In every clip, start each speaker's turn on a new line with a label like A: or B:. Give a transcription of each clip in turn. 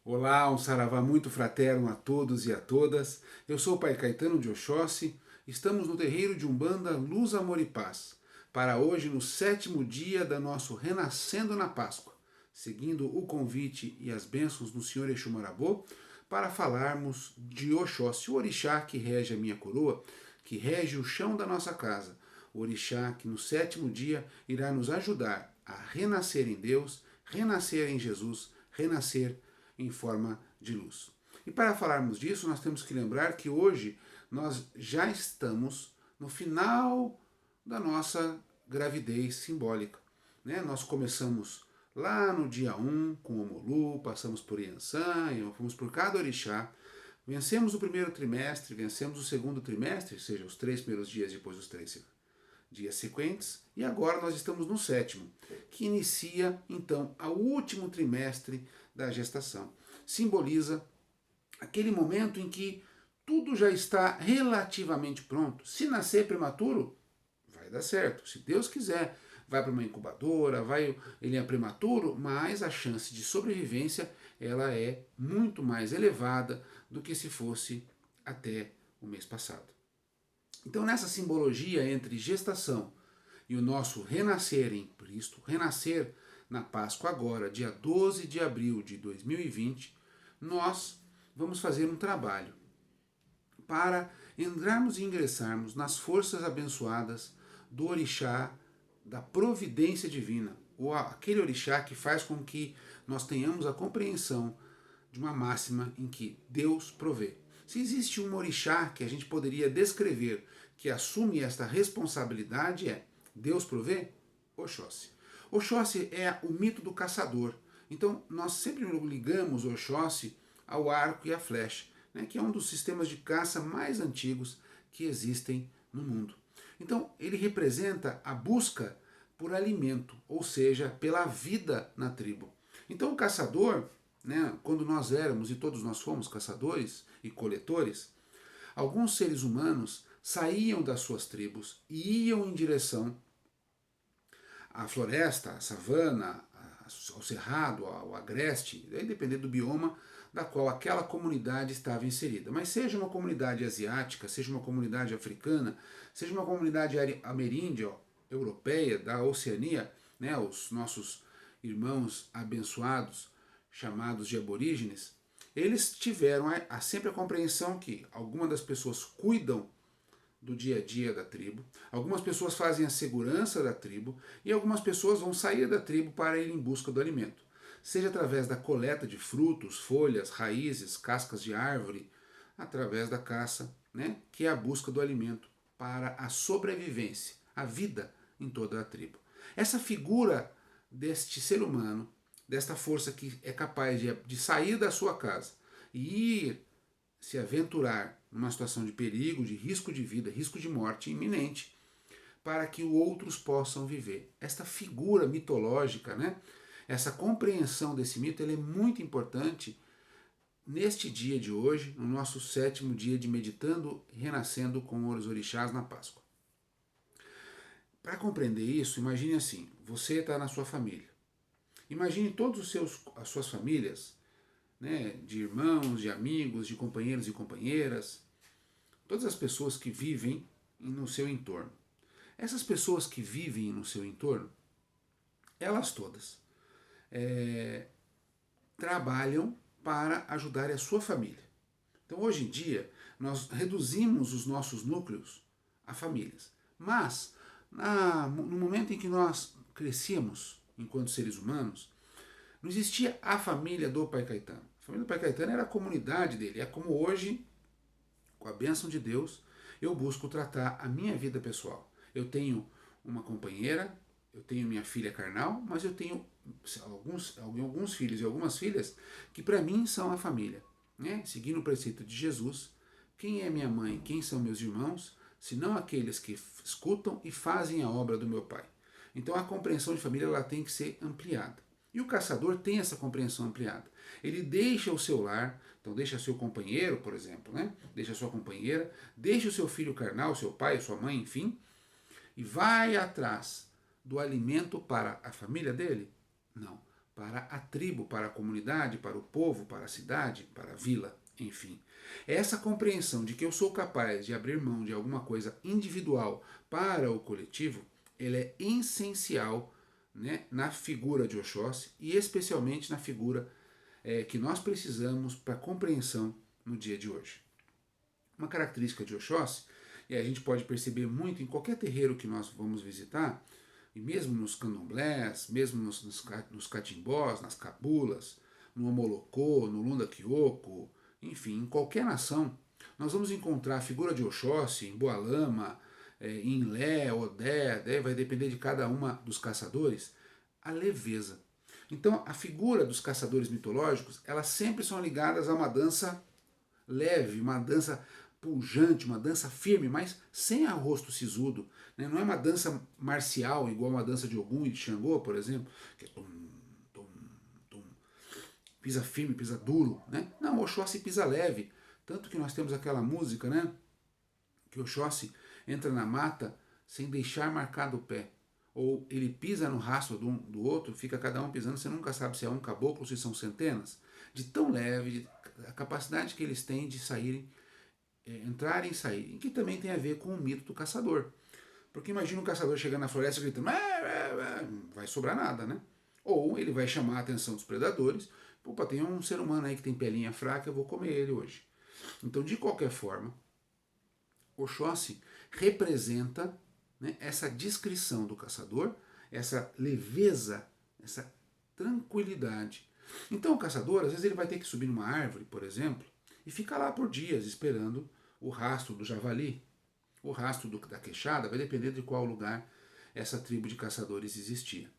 A: Olá, um saravá muito fraterno a todos e a todas. Eu sou o Pai Caetano de Oxóssi. Estamos no terreiro de Umbanda Luz, Amor e Paz, para hoje no 7º dia da nosso Renascendo na Páscoa, seguindo o convite e as bênçãos do Senhor Exu Marabô, para falarmos de Oxóssi, o orixá que rege a minha coroa, que rege o chão da nossa casa, o orixá que no 7º dia irá nos ajudar a renascer em Deus, renascer em Jesus, renascer em forma de luz. E para falarmos disso, nós temos que lembrar que hoje nós já estamos no final da nossa gravidez simbólica. Né? Nós começamos lá no dia 1 com o Omolu, passamos por Iansã, fomos por cada orixá, vencemos o primeiro trimestre, vencemos o segundo trimestre, ou seja, os 3 primeiros dias depois dos 3 dias sequentes, e agora nós estamos no 7º, que inicia então o último trimestre da gestação. Simboliza aquele momento em que tudo já está relativamente pronto. Se nascer prematuro, vai dar certo. Se Deus quiser, vai para uma incubadora, ele é prematuro, mas a chance de sobrevivência ela é muito mais elevada do que se fosse até o mês passado. Então, nessa simbologia entre gestação e o nosso renascer em Cristo, renascer na Páscoa agora, dia 12 de abril de 2020, nós vamos fazer um trabalho para entrarmos e ingressarmos nas forças abençoadas do orixá da providência divina, ou aquele orixá que faz com que nós tenhamos a compreensão de uma máxima em que Deus provê. Se existe um orixá que a gente poderia descrever que assume esta responsabilidade é Deus provê? Oxóssi. Oxóssi é o mito do caçador. Então nós sempre ligamos Oxóssi ao arco e à flecha, né, que é um dos sistemas de caça mais antigos que existem no mundo. Então ele representa a busca por alimento, ou seja, pela vida na tribo. Então o caçador, né, quando nós éramos e todos nós fomos caçadores e coletores, alguns seres humanos saíam das suas tribos e iam em direção à floresta, à savana, ao cerrado, ao agreste, dependendo do bioma da qual aquela comunidade estava inserida. Mas seja uma comunidade asiática, seja uma comunidade africana, seja uma comunidade ameríndia, europeia, da Oceania, né, os nossos irmãos abençoados, chamados de aborígenes, eles tiveram sempre a compreensão que algumas das pessoas cuidam do dia a dia da tribo, algumas pessoas fazem a segurança da tribo e algumas pessoas vão sair da tribo para ir em busca do alimento, seja através da coleta de frutos, folhas, raízes, cascas de árvore, através da caça, né, que é a busca do alimento para a sobrevivência, a vida em toda a tribo. Essa figura deste ser humano, desta força que é capaz de sair da sua casa e ir se aventurar numa situação de perigo, de risco de vida, risco de morte iminente, para que outros possam viver. Esta figura mitológica, né? Essa compreensão desse mito, ele é muito importante neste dia de hoje, no nosso 7º dia de meditando e renascendo com os orixás na Páscoa. Para compreender isso, imagine assim, você está na sua família. Imagine todas as suas famílias, né, de irmãos, de amigos, de companheiros e companheiras, todas as pessoas que vivem no seu entorno. Essas pessoas que vivem no seu entorno, elas todas trabalham para ajudar a sua família. Então, hoje em dia, nós reduzimos os nossos núcleos a famílias. Mas, no momento em que nós crescíamos enquanto seres humanos, não existia a família do Pai Caetano. A família do Pai Caetano era a comunidade dele. É como hoje, com a bênção de Deus, eu busco tratar a minha vida pessoal. Eu tenho uma companheira, eu tenho minha filha carnal, mas eu tenho alguns filhos e algumas filhas que para mim são a família. Né? Seguindo o preceito de Jesus, quem é minha mãe, quem são meus irmãos, senão aqueles que escutam e fazem a obra do meu Pai. Então a compreensão de família ela tem que ser ampliada. E o caçador tem essa compreensão ampliada. Ele deixa o seu lar, então deixa seu companheiro, por exemplo, né? Deixa a sua companheira, deixa o seu filho carnal, seu pai, sua mãe, enfim, e vai atrás do alimento para a família dele? Não, para a tribo, para a comunidade, para o povo, para a cidade, para a vila, enfim. Essa compreensão de que eu sou capaz de abrir mão de alguma coisa individual para o coletivo, ele é essencial, né, na figura de Oxóssi e especialmente na figura que nós precisamos para a compreensão no dia de hoje. Uma característica de Oxóssi, e a gente pode perceber muito em qualquer terreiro que nós vamos visitar, e mesmo nos candomblés, mesmo nos catimbós, nas cabulas, no Omolocô, no Lunda Kyoko, enfim, em qualquer nação, nós vamos encontrar a figura de Oxóssi em Boalama, em Lé, Odé, vai depender de cada uma dos caçadores, a leveza. Então, a figura dos caçadores mitológicos, elas sempre são ligadas a uma dança leve, uma dança pujante, uma dança firme, mas sem arrosto sisudo. Né? Não é uma dança marcial, igual uma dança de Ogum e de Xangô, por exemplo, que é tum, tum, tum, pisa firme, pisa duro. Né? Não, Oxóssi pisa leve. Tanto que nós temos aquela música, né? Que Oxóssi entra na mata sem deixar marcado o pé. Ou ele pisa no rastro do outro, fica cada um pisando, você nunca sabe se é um caboclo ou se são centenas. De tão leve, a capacidade que eles têm de saírem, entrarem e saírem, que também tem a ver com o mito do caçador. Porque imagina um caçador chegando na floresta gritando, não vai sobrar nada, né? Ou ele vai chamar a atenção dos predadores, opa, tem um ser humano aí que tem pelinha fraca, eu vou comer ele hoje. Então, de qualquer forma, Oxóssi representa, né, essa discrição do caçador, essa leveza, essa tranquilidade. Então o caçador, às vezes ele vai ter que subir numa árvore, por exemplo, e ficar lá por dias esperando o rastro do javali. O rastro da queixada vai depender de qual lugar essa tribo de caçadores existia.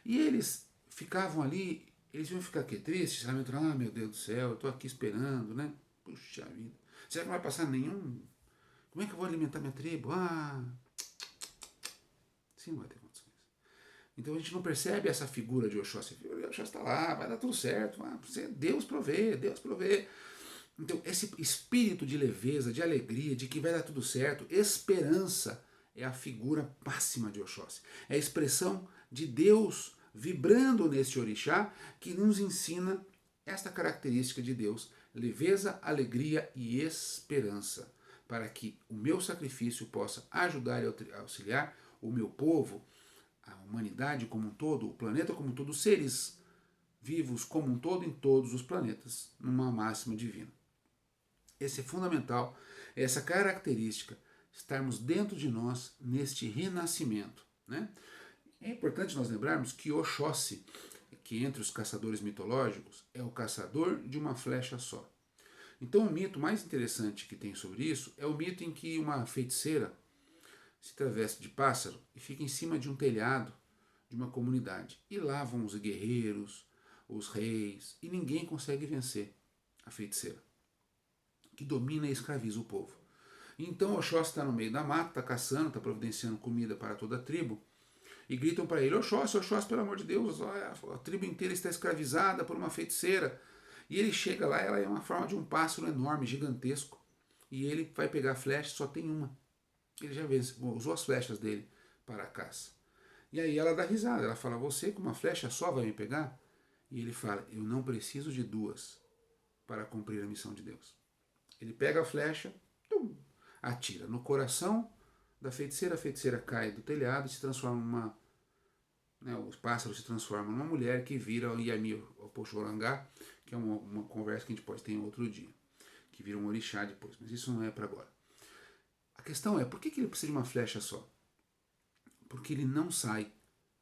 A: E eles ficavam ali, eles iam ficar aqui tristes, sabe? Ah, meu Deus do céu, eu estou aqui esperando, né? Puxa vida. Será que não vai passar nenhum? Como é que eu vou alimentar minha tribo? Sim, não vai ter condições. Então a gente não percebe essa figura de Oxóssi. O Oxóssi está lá, vai dar tudo certo. Deus provê, Deus provê. Então esse espírito de leveza, de alegria, de que vai dar tudo certo, esperança, é a figura máxima de Oxóssi. É a expressão de Deus vibrando neste orixá que nos ensina esta característica de Deus, leveza, alegria e esperança, para que o meu sacrifício possa ajudar e auxiliar o meu povo, a humanidade como um todo, o planeta como um todo, os seres vivos como um todo em todos os planetas, numa máxima divina. Esse é fundamental, essa característica, estarmos dentro de nós neste renascimento. Né? É importante nós lembrarmos que Oxóssi, que entre os caçadores mitológicos, é o caçador de uma flecha só. Então o mito mais interessante que tem sobre isso é o mito em que uma feiticeira se traveste de pássaro e fica em cima de um telhado de uma comunidade. E lá vão os guerreiros, os reis, e ninguém consegue vencer a feiticeira, que domina e escraviza o povo. Então Oxóssi está no meio da mata, está caçando, está providenciando comida para toda a tribo, e gritam para ele, Oxóssi, Oxóssi, pelo amor de Deus, a tribo inteira está escravizada por uma feiticeira. E ele chega lá, ela é uma forma de um pássaro enorme, gigantesco, e ele vai pegar a flecha, só tem uma. Ele já usou as flechas dele para a caça. E aí ela dá risada, ela fala, você com uma flecha só vai me pegar? E ele fala, eu não preciso de duas para cumprir a missão de Deus. Ele pega a flecha, atira no coração da feiticeira, a feiticeira cai do telhado e se transforma numa... Né, o pássaro se transforma numa mulher que vira o Yami Opoxorangá, que é uma conversa que a gente pode ter em outro dia, que vira um orixá depois, mas isso não é para agora. A questão é, por que ele precisa de uma flecha só? Porque ele não sai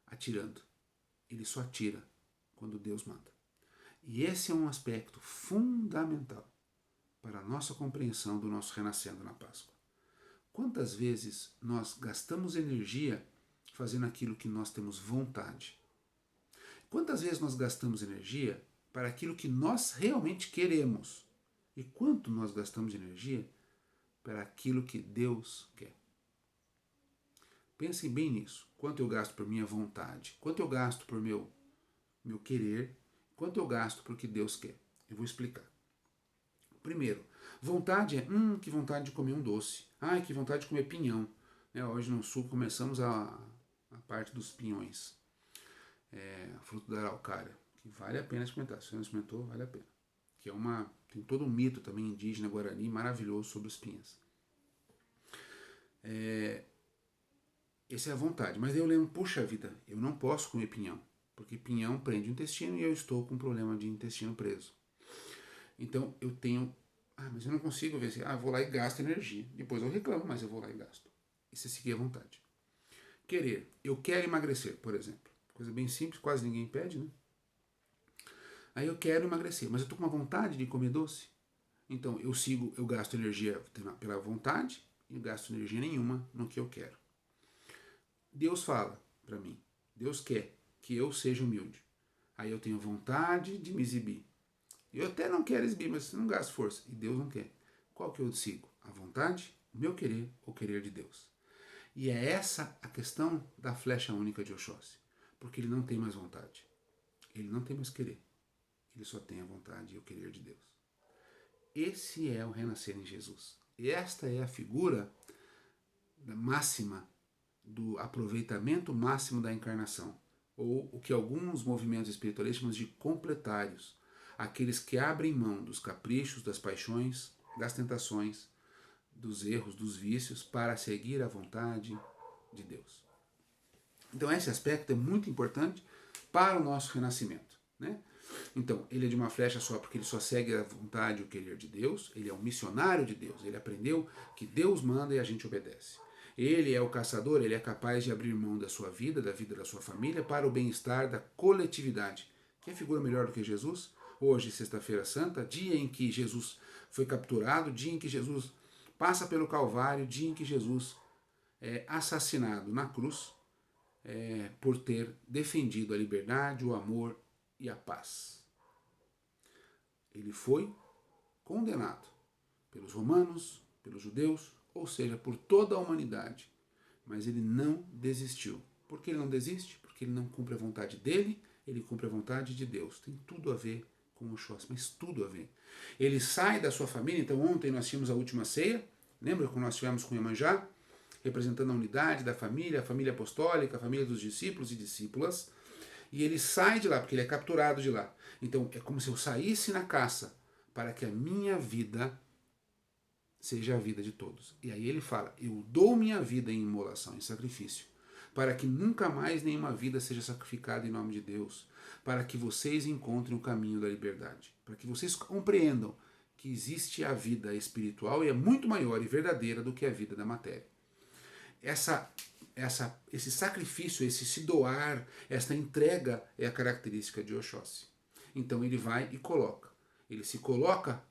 A: atirando, ele só atira quando Deus manda. E esse é um aspecto fundamental para a nossa compreensão do nosso renascendo na Páscoa. Quantas vezes nós gastamos energia fazendo aquilo que nós temos vontade? Quantas vezes nós gastamos energia para aquilo que nós realmente queremos? E quanto nós gastamos energia para aquilo que Deus quer? Pensem bem nisso. Quanto eu gasto por minha vontade? Quanto eu gasto por meu querer? Quanto eu gasto por que Deus quer? Eu vou explicar. Primeiro, vontade é, que vontade de comer um doce. Ai, que vontade de comer pinhão. Hoje no sul começamos a parte dos pinhões. Fruto da araucária. que vale a pena experimentar. Se você não experimentou, vale a pena. Que tem todo um mito também indígena, guarani, maravilhoso sobre os pinhas. Essa é a vontade. Mas eu lembro, puxa vida, eu não posso comer pinhão, porque pinhão prende o intestino e eu estou com um problema de intestino preso. Então eu tenho, mas eu não consigo ver assim, eu vou lá e gasto energia. Depois eu reclamo, mas eu vou lá e gasto. Isso é seguir a vontade. Querer, eu quero emagrecer, por exemplo. Coisa bem simples, quase ninguém pede, né? Aí eu quero emagrecer, mas eu tô com uma vontade de comer doce. Então eu gasto energia pela vontade e gasto energia nenhuma no que eu quero. Deus fala para mim, Deus quer que eu seja humilde. Aí eu tenho vontade de me exibir. Eu até não quero exibir, mas não gasto força. E Deus não quer. Qual que eu sigo? A vontade, o meu querer ou o querer de Deus? E é essa a questão da flecha única de Oxóssi. Porque ele não tem mais vontade. Ele não tem mais querer. Ele só tem a vontade e o querer de Deus. Esse é o renascer em Jesus. E esta é a figura máxima do aproveitamento máximo da encarnação, ou o que alguns movimentos espiritualistas chamam de completários, aqueles que abrem mão dos caprichos, das paixões, das tentações, dos erros, dos vícios, para seguir a vontade de Deus. Então esse aspecto é muito importante para o nosso renascimento, né? Então, ele é de uma flecha só porque ele só segue a vontade e o querer de Deus. Ele é um missionário de Deus. Ele aprendeu que Deus manda e a gente obedece. Ele é o caçador, ele é capaz de abrir mão da sua vida, da vida da sua família, para o bem-estar da coletividade. Quem figura melhor do que Jesus? Hoje, sexta-feira santa, dia em que Jesus foi capturado, dia em que Jesus passa pelo Calvário, dia em que Jesus é assassinado na cruz por ter defendido a liberdade, o amor e a paz. Ele foi condenado pelos romanos, pelos judeus, ou seja, por toda a humanidade. Mas ele não desistiu. Por que ele não desiste? Porque ele não cumpre a vontade dele, ele cumpre a vontade de Deus. Tem tudo a ver com o Oxóssi, mas tudo a ver. Ele sai da sua família, então ontem nós tínhamos a última ceia, lembra quando nós tivemos com Iemanjá? Representando a unidade da família, a família apostólica, a família dos discípulos e discípulas. E ele sai de lá, porque ele é capturado de lá. Então é como se eu saísse na caça para que a minha vida seja a vida de todos. E aí ele fala, eu dou minha vida em imolação, em sacrifício, para que nunca mais nenhuma vida seja sacrificada em nome de Deus, para que vocês encontrem o caminho da liberdade, para que vocês compreendam que existe a vida espiritual e é muito maior e verdadeira do que a vida da matéria. Esse sacrifício, esse se doar, essa entrega é a característica de Oxóssi. Então ele vai e coloca. Ele se coloca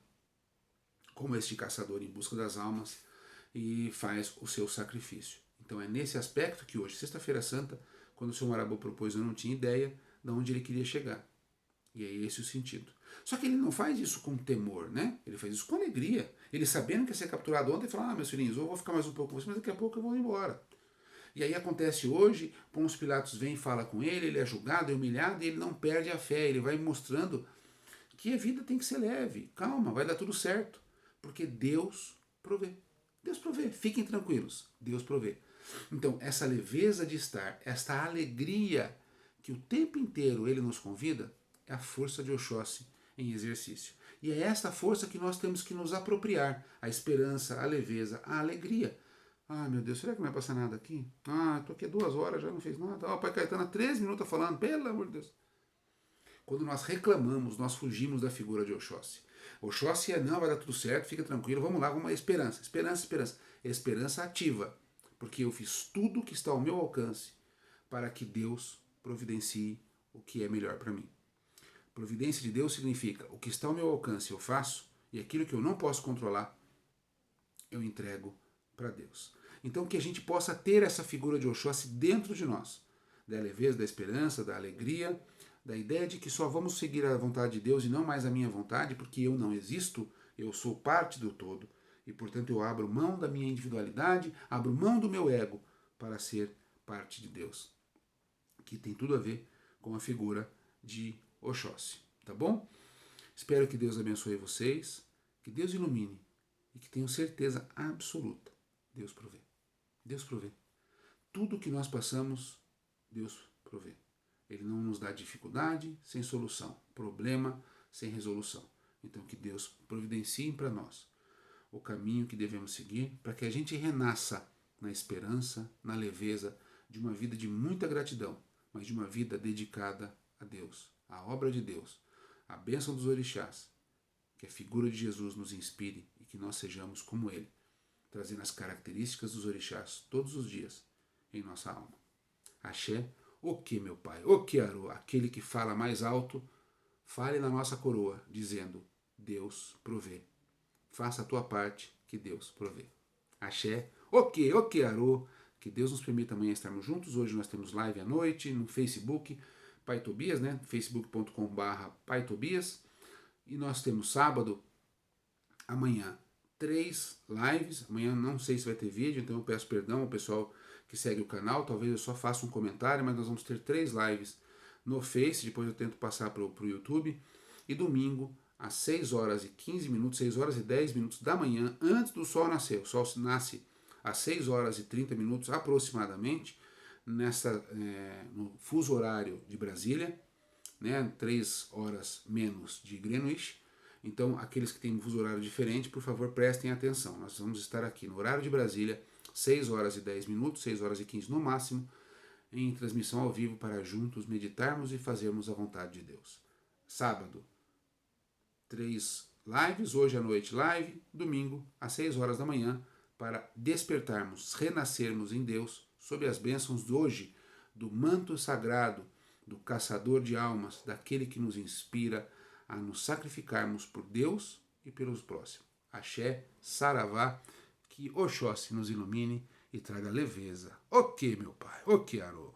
A: como este caçador em busca das almas e faz o seu sacrifício. Então é nesse aspecto que hoje, sexta-feira santa, quando o Sr. Marabô propôs, eu não tinha ideia de onde ele queria chegar. E é esse o sentido. Só que ele não faz isso com temor, né? Ele faz isso com alegria. Ele sabendo que ia ser capturado ontem, ele fala, meus filhinhos, eu vou ficar mais um pouco com vocês, mas daqui a pouco eu vou embora. E aí acontece hoje, Pôncio Pilatos vem e fala com ele é julgado, é humilhado, e ele não perde a fé, ele vai mostrando que a vida tem que ser leve, calma, vai dar tudo certo, porque Deus provê. Deus provê, fiquem tranquilos, Deus provê. Então, essa leveza de estar, esta alegria que o tempo inteiro ele nos convida, é a força de Oxóssi em exercício. E é esta força que nós temos que nos apropriar, a esperança, a leveza, a alegria. Meu Deus, será que não vai passar nada aqui? Estou aqui 2 horas, já não fez nada. O pai Caetano há 3 minutos falando, pelo amor de Deus. Quando nós reclamamos, nós fugimos da figura de Oxóssi. Oxóssi não, vai dar tudo certo, fica tranquilo, vamos lá, vamos lá, esperança, esperança, esperança. Esperança ativa, porque eu fiz tudo que está ao meu alcance para que Deus providencie o que é melhor para mim. Providência de Deus significa o que está ao meu alcance eu faço e aquilo que eu não posso controlar eu entrego para Deus. Então que a gente possa ter essa figura de Oxóssi dentro de nós, da leveza, da esperança, da alegria, da ideia de que só vamos seguir a vontade de Deus e não mais a minha vontade, porque eu não existo, eu sou parte do todo e portanto eu abro mão da minha individualidade, abro mão do meu ego para ser parte de Deus, que tem tudo a ver com a figura de Oxóssi, tá bom? Espero que Deus abençoe vocês, que Deus ilumine e que tenham certeza absoluta, Deus provê. Deus provê. Tudo que nós passamos, Deus provê. Ele não nos dá dificuldade sem solução, problema sem resolução. Então que Deus providencie para nós o caminho que devemos seguir para que a gente renasça na esperança, na leveza de uma vida de muita gratidão, mas de uma vida dedicada a Deus, à obra de Deus, à bênção dos orixás, que a figura de Jesus nos inspire e que nós sejamos como Ele, trazendo as características dos orixás todos os dias em nossa alma. Axé, o que, meu Pai, o que, Arô, aquele que fala mais alto, fale na nossa coroa, dizendo, Deus provê. Faça a tua parte, que Deus provê. Axé, o que, Arô, que Deus nos permita amanhã estarmos juntos. Hoje nós temos live à noite no Facebook, Pai Tobias, né? facebook.com/Pai Tobias. E nós temos sábado, amanhã, 3 lives. Amanhã não sei se vai ter vídeo, então eu peço perdão ao pessoal que segue o canal. Talvez eu só faça um comentário, mas nós vamos ter 3 lives no Face. Depois eu tento passar para o YouTube. E domingo, às 6 horas e 15 minutos, 6 horas e 10 minutos da manhã, antes do sol nascer. O sol nasce às 6 horas e 30 minutos aproximadamente, no fuso horário de Brasília, né, 3 horas menos de Greenwich. Então, aqueles que têm um fuso horário diferente, por favor, prestem atenção. Nós vamos estar aqui no horário de Brasília, 6 horas e 10 minutos, 6 horas e 15 no máximo, em transmissão ao vivo para juntos meditarmos e fazermos a vontade de Deus. Sábado, 3 lives, hoje à noite live, domingo às 6 horas da manhã, para despertarmos, renascermos em Deus, sob as bênçãos de hoje, do manto sagrado, do caçador de almas, daquele que nos inspira a nos sacrificarmos por Deus e pelos próximos. Axé, Saravá, que Oxóssi nos ilumine e traga leveza. O que, meu Pai? O que, Arô?